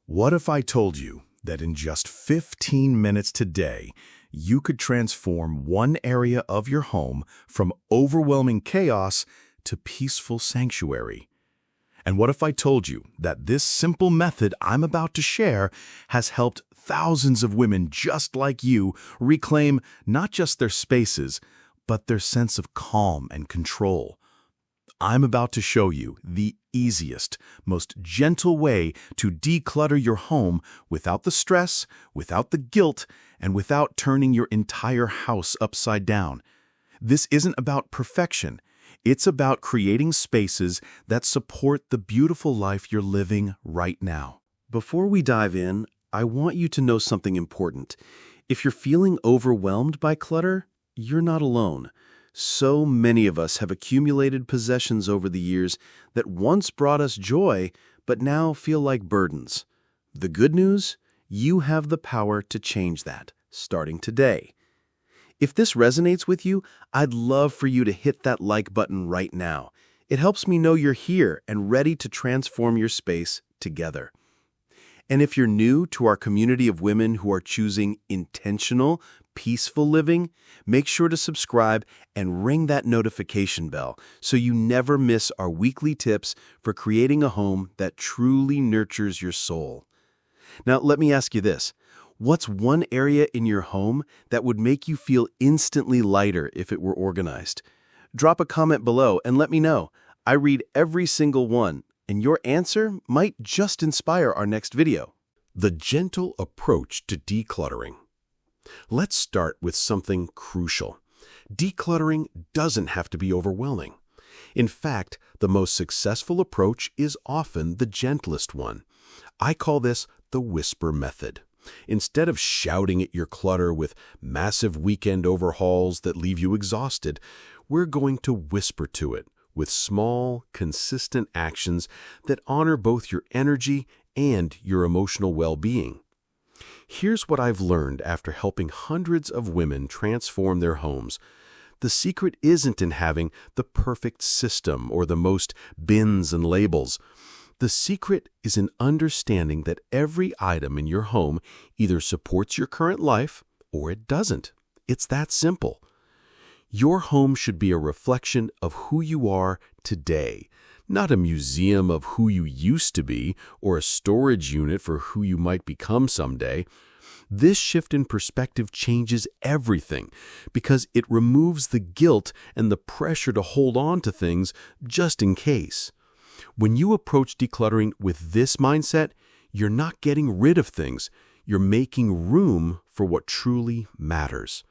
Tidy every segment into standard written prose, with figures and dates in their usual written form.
What if I told you that in just 15 minutes today, you could transform one area of your home from overwhelming chaos to peaceful sanctuary? And what if I told you that this simple method I'm about to share has helped thousands of women just like you reclaim not just their spaces, but their sense of calm and control? I'm about to show you the easiest, most gentle way to declutter your home without the stress, without the guilt, and without turning your entire house upside down. This isn't about perfection. It's about creating spaces that support the beautiful life you're living right now. Before we dive in, I want you to know something important. If you're feeling overwhelmed by clutter, you're not alone. So many of us have accumulated possessions over the years that once brought us joy, but now feel like burdens. The good news? You have the power to change that, starting today. If this resonates with you, I'd love for you to hit that like button right now. It helps me know you're here and ready to transform your space together. And if you're new to our community of women who are choosing intentional, peaceful living, make sure to subscribe and ring that notification bell so you never miss our weekly tips for creating a home that truly nurtures your soul. Now, let me ask you this. What's one area in your home that would make you feel instantly lighter if it were organized? Drop a comment below and let me know. I read every single one, and your answer might just inspire our next video. The gentle approach to decluttering. Let's start with something crucial. Decluttering doesn't have to be overwhelming. In fact, the most successful approach is often the gentlest one. I call this the whisper method. Instead of shouting at your clutter with massive weekend overhauls that leave you exhausted, we're going to whisper to it with small, consistent actions that honor both your energy and your emotional well-being. Here's what I've learned after helping hundreds of women transform their homes. The secret isn't in having the perfect system or the most bins and labels. The secret is in understanding that every item in your home either supports your current life or it doesn't. It's that simple. Your home should be a reflection of who you are today, not a museum of who you used to be or a storage unit for who you might become someday. This shift in perspective changes everything because it removes the guilt and the pressure to hold on to things just in case. When you approach decluttering with this mindset, you're not getting rid of things. You're making room for what truly matters.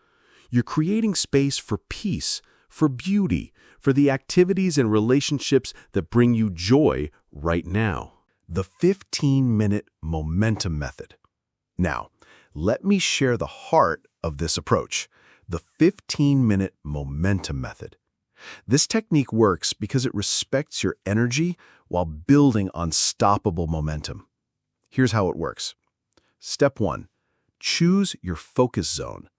You're creating space for peace, for beauty, for the activities and relationships that bring you joy right now. The 15-minute momentum method. Now, let me share the heart of this approach, the 15-minute momentum method. This technique works because it respects your energy while building unstoppable momentum. Here's how it works. Step 1. Choose your focus zone.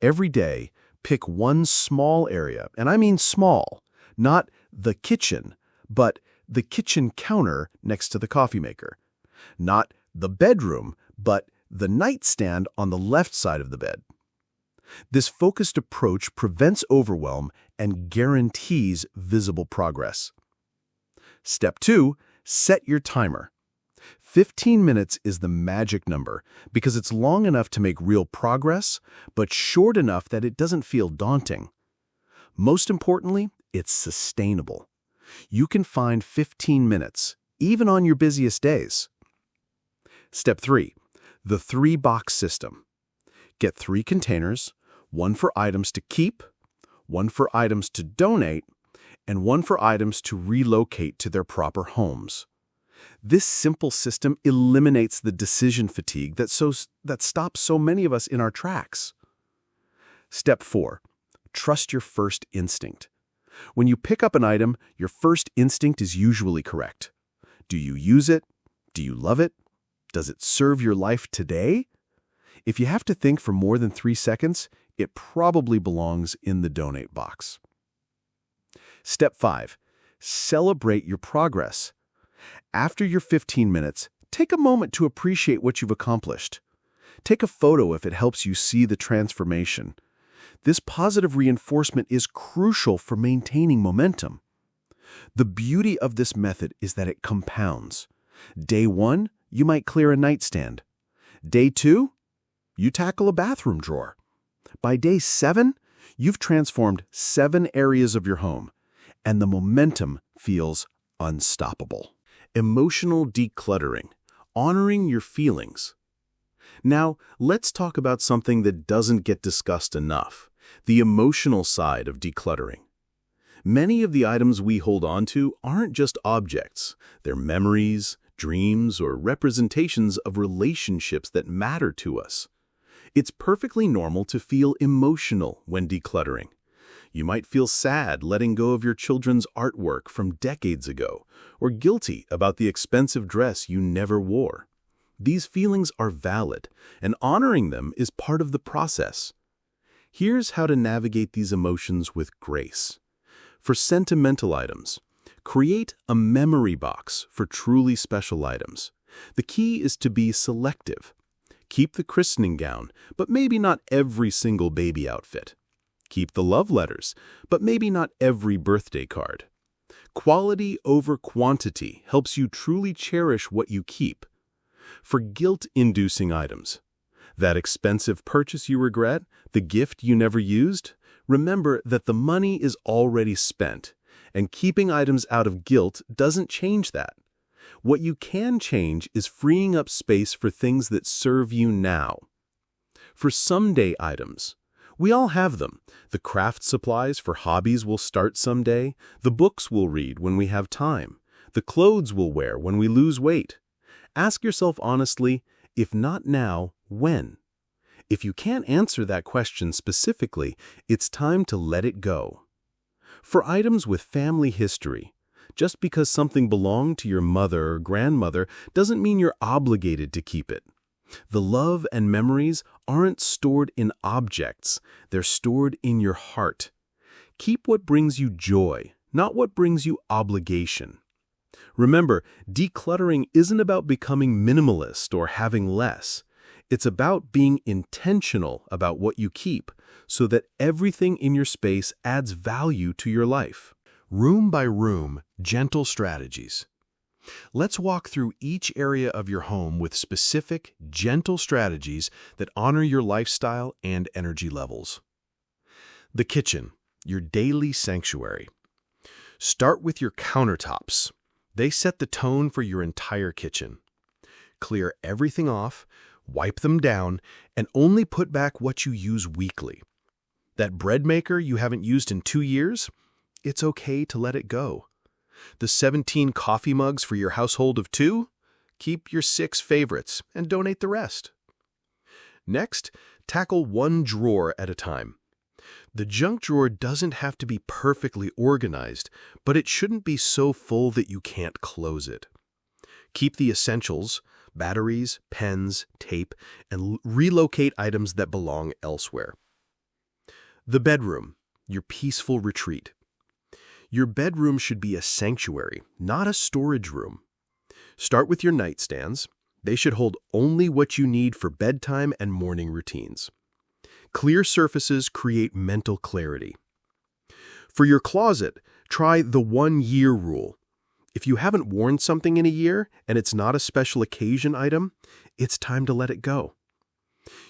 Every day, pick one small area, and I mean small, not the kitchen, but the kitchen counter next to the coffee maker. Not the bedroom, but the nightstand on the left side of the bed. This focused approach prevents overwhelm and guarantees visible progress. Step 2. Set your timer. 15 minutes is the magic number because it's long enough to make real progress, but short enough that it doesn't feel daunting. Most importantly, it's sustainable. You can find 15 minutes, even on your busiest days. Step 3. The 3-box system. Get 3 containers, one for items to keep, one for items to donate, and one for items to relocate to their proper homes. This simple system eliminates the decision fatigue that stops so many of us in our tracks. Step 4. Trust your first instinct. When you pick up an item, your first instinct is usually correct. Do you use it? Do you love it? Does it serve your life today? If you have to think for more than 3 seconds, it probably belongs in the donate box. Step 5. Celebrate your progress. After your 15 minutes, Take a moment to appreciate what you've accomplished. Take a photo if it helps you see the transformation. This positive reinforcement is crucial for maintaining momentum. The beauty of this method is that it compounds. Day 1, you might clear a nightstand. Day 2, you tackle a bathroom drawer. By day 7, you've transformed 7 areas of your home, and the momentum feels unstoppable. Emotional decluttering, honoring your feelings. Now, let's talk about something that doesn't get discussed enough, the emotional side of decluttering. Many of the items we hold on to aren't just objects. They're memories, dreams, or representations of relationships that matter to us. It's perfectly normal to feel emotional when decluttering. You might feel sad letting go of your children's artwork from decades ago, or guilty about the expensive dress you never wore. These feelings are valid, and honoring them is part of the process. Here's how to navigate these emotions with grace. For sentimental items, create a memory box for truly special items. The key is to be selective. Keep the christening gown, but maybe not every single baby outfit. Keep the love letters, but maybe not every birthday card. Quality over quantity helps you truly cherish what you keep. For guilt-inducing items, that expensive purchase you regret, the gift you never used, remember that the money is already spent, and keeping items out of guilt doesn't change that. What you can change is freeing up space for things that serve you now. For someday items, we all have them. The craft supplies for hobbies will start someday. The books we'll read when we have time. The clothes we'll wear when we lose weight. Ask yourself honestly, if not now, when? If you can't answer that question specifically, it's time to let it go. For items with family history, just because something belonged to your mother or grandmother doesn't mean you're obligated to keep it. The love and memories aren't stored in objects, they're stored in your heart. Keep what brings you joy, not what brings you obligation. Remember, decluttering isn't about becoming minimalist or having less. It's about being intentional about what you keep so that everything in your space adds value to your life. Room by room, gentle strategies. Let's walk through each area of your home with specific, gentle strategies that honor your lifestyle and energy levels. The kitchen, your daily sanctuary. Start with your countertops. They set the tone for your entire kitchen. Clear everything off, wipe them down, and only put back what you use weekly. That bread maker you haven't used in 2 years? It's okay to let it go. The 17 coffee mugs for your household of 2? Keep your 6 favorites and donate the rest. Next, tackle one drawer at a time. The junk drawer doesn't have to be perfectly organized, but it shouldn't be so full that you can't close it. Keep the essentials, batteries, pens, tape, and relocate items that belong elsewhere. The bedroom, your peaceful retreat. Your bedroom should be a sanctuary, not a storage room. Start with your nightstands. They should hold only what you need for bedtime and morning routines. Clear surfaces create mental clarity. For your closet, try the 1-year rule. If you haven't worn something in a year and it's not a special occasion item, it's time to let it go.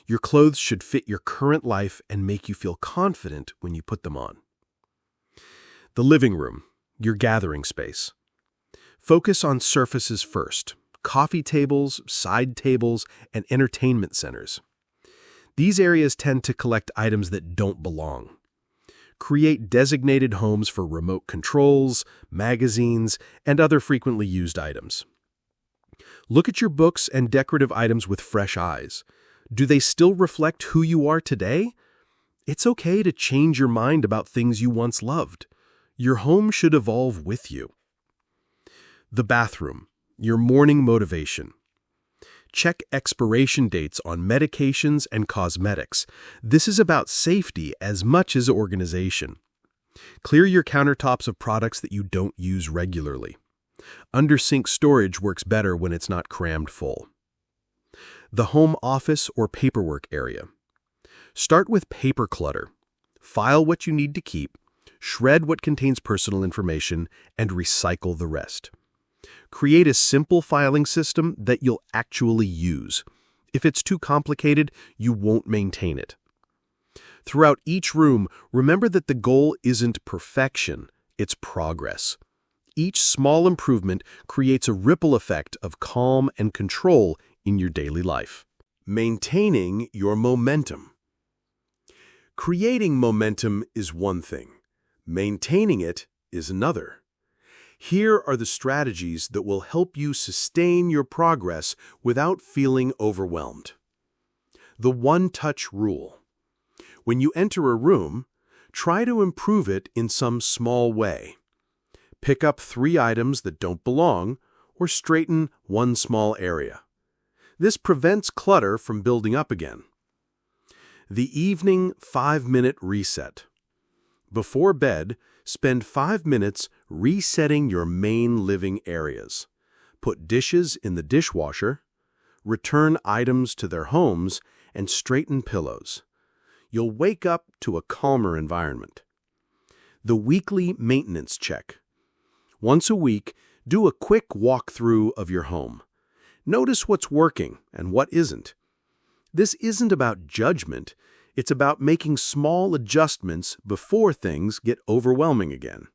Your clothes should fit your current life and make you feel confident when you put them on. The living room, your gathering space. Focus on surfaces first: coffee tables, side tables, and entertainment centers. These areas tend to collect items that don't belong. Create designated homes for remote controls, magazines, and other frequently used items. Look at your books and decorative items with fresh eyes. Do they still reflect who you are today? It's okay to change your mind about things you once loved. Your home should evolve with you. The bathroom, your morning motivation. Check expiration dates on medications and cosmetics. This is about safety as much as organization. Clear your countertops of products that you don't use regularly. Under-sink storage works better when it's not crammed full. The home office or paperwork area. Start with paper clutter. File what you need to keep, shred what contains personal information, and recycle the rest. Create a simple filing system that you'll actually use. If it's too complicated, you won't maintain it. Throughout each room, remember that the goal isn't perfection, it's progress. Each small improvement creates a ripple effect of calm and control in your daily life. Maintaining your momentum. Creating momentum is one thing. Maintaining it is another. Here are the strategies that will help you sustain your progress without feeling overwhelmed. The one-touch rule. When you enter a room, try to improve it in some small way. Pick up 3 items that don't belong, or straighten one small area. This prevents clutter from building up again. The evening 5-minute reset. Before bed, spend 5 minutes resetting your main living areas. Put dishes in the dishwasher, return items to their homes, and straighten pillows. You'll wake up to a calmer environment. The weekly maintenance check. Once a week, do a quick walkthrough of your home. Notice what's working and what isn't. This isn't about judgment, it's about making small adjustments before things get overwhelming again.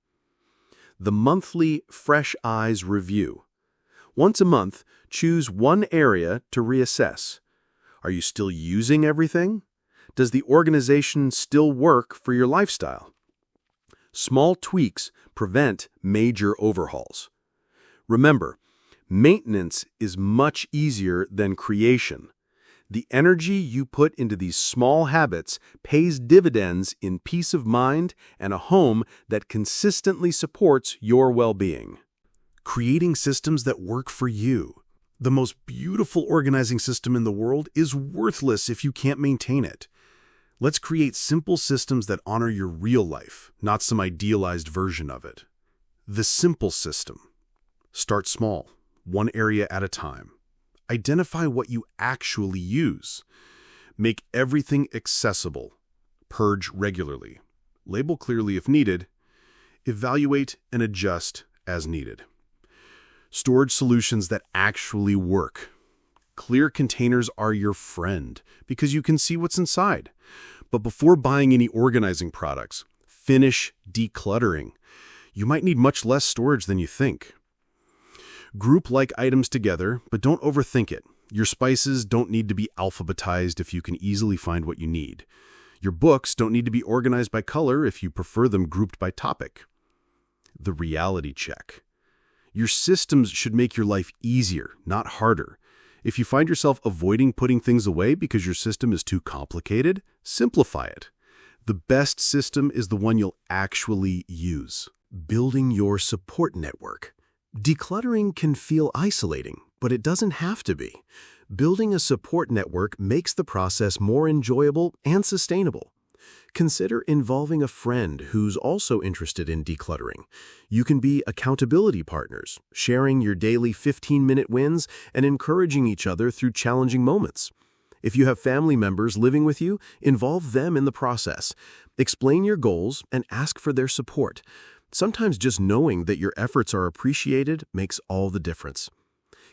The monthly Fresh Eyes Review. Once a month, choose one area to reassess. Are you still using everything? Does the organization still work for your lifestyle? Small tweaks prevent major overhauls. Remember, maintenance is much easier than creation. The energy you put into these small habits pays dividends in peace of mind and a home that consistently supports your well-being. Creating systems that work for you. The most beautiful organizing system in the world is worthless if you can't maintain it. Let's create simple systems that honor your real life, not some idealized version of it. The simple system. Start small, one area at a time. Identify what you actually use. Make everything accessible. Purge regularly. Label clearly if needed. Evaluate and adjust as needed. Storage solutions that actually work. Clear containers are your friend because you can see what's inside. But before buying any organizing products, finish decluttering. You might need much less storage than you think. Group like items together, but don't overthink it. Your spices don't need to be alphabetized if you can easily find what you need. Your books don't need to be organized by color if you prefer them grouped by topic. The reality check. Your systems should make your life easier, not harder. If you find yourself avoiding putting things away because your system is too complicated, simplify it. The best system is the one you'll actually use. Building your support network. Decluttering can feel isolating, but it doesn't have to be. Building a support network makes the process more enjoyable and sustainable. Consider involving a friend who's also interested in decluttering. You can be accountability partners, sharing your daily 15-minute wins and encouraging each other through challenging moments. If you have family members living with you, involve them in the process. Explain your goals and ask for their support. Sometimes just knowing that your efforts are appreciated makes all the difference.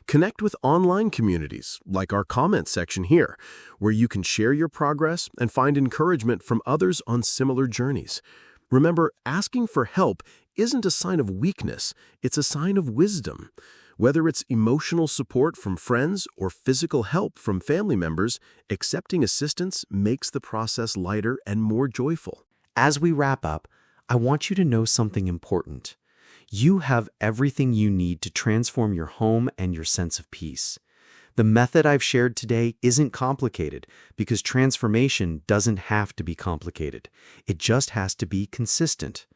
Connect with online communities, like our comment section here, where you can share your progress and find encouragement from others on similar journeys. Remember, asking for help isn't a sign of weakness, it's a sign of wisdom. Whether it's emotional support from friends or physical help from family members, accepting assistance makes the process lighter and more joyful. As we wrap up, I want you to know something important. You have everything you need to transform your home and your sense of peace. The method I've shared today isn't complicated because transformation doesn't have to be complicated. It just has to be consistent.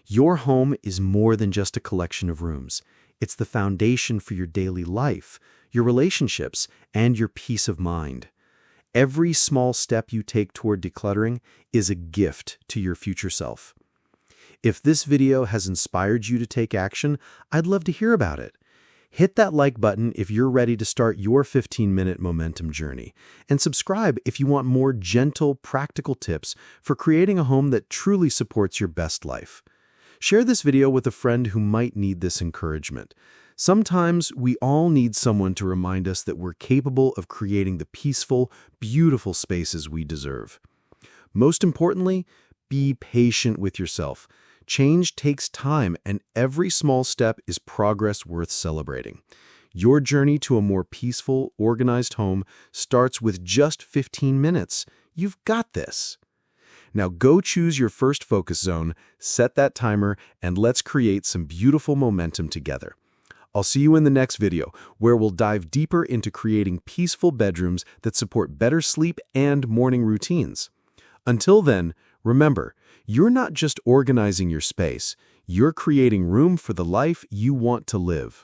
Your home is more than just a collection of rooms. It's the foundation for your daily life, your relationships, and your peace of mind. Every small step you take toward decluttering is a gift to your future self. If this video has inspired you to take action, I'd love to hear about it. Hit that like button if you're ready to start your 15-minute momentum journey, and subscribe if you want more gentle, practical tips for creating a home that truly supports your best life. Share this video with a friend who might need this encouragement. Sometimes we all need someone to remind us that we're capable of creating the peaceful, beautiful spaces we deserve. Most importantly, be patient with yourself. Change takes time, and every small step is progress worth celebrating. Your journey to a more peaceful, organized home starts with just 15 minutes. You've got this. Now go choose your first focus zone, set that timer, and let's create some beautiful momentum together. I'll see you in the next video, where we'll dive deeper into creating peaceful bedrooms that support better sleep and morning routines. Until then, remember, you're not just organizing your space, you're creating room for the life you want to live.